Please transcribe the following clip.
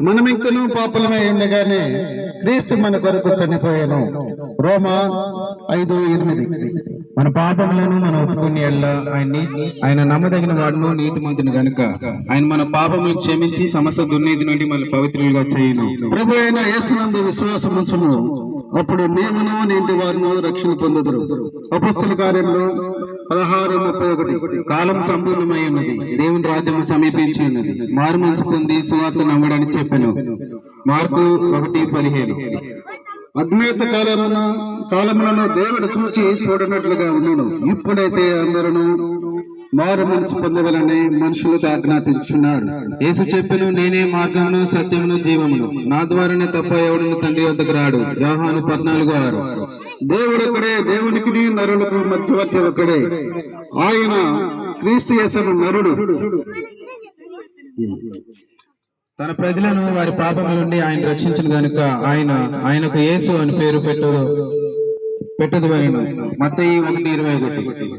మనమింకనూ పాపులమై ఉండగానే క్రీస్తు మన కొరకు చనిపోయాను. రోమా 5:8. మన పాపములను మనం ఒప్పుకుని ఆయన నమ్మదగిన వాడును నీతిమంతుని గనుక ఆయన మన పాపములను క్షమించి సమస్త దుర్నీతి నుండి మన పవిత్రులుగా చేయను. ప్రభు అయిన యేసునందు విశ్వాసముంచును, అప్పుడు నీవును నీ ఇంటి వారును రక్షణ పొందుదురు. అపొస్తలుల కార్యములు 16:31. కాలం సంపూర్ణమై ఉన్నది, దేవుని రాజ్యము సమీపించి ఉన్నది, మారు మనసు పొంది సువార్త నమ్మడని చెప్పాను. మార్కు 1:15. అజ్ఞాత కాలములను దేవుడు చూచి చూడనట్లుగా ఉన్నాడు. ఇప్పుడైతే అందరూ మారు మనసు పొందవలని మనుషులకు ఆజ్ఞాపించున్నాడు. యేసు చెప్పెను, నేనే మార్గమును సత్యమును జీవమును, నా ద్వారానే తప్ప ఎవడును తండ్రి వద్దకు రాడు. యోహాను 14:6. దేవుడు ఒకడే, దేవునికి నరులకు మధ్యవర్తి ఒకడే, ఆయన క్రీస్తు యేసు నరుడు. తన ప్రజలను వారి పాపముల నుండి ఆయన రక్షించిన గనుక ఆయనకు యేసు అని పేరు పెట్టదు అని మత్తయి 1:21.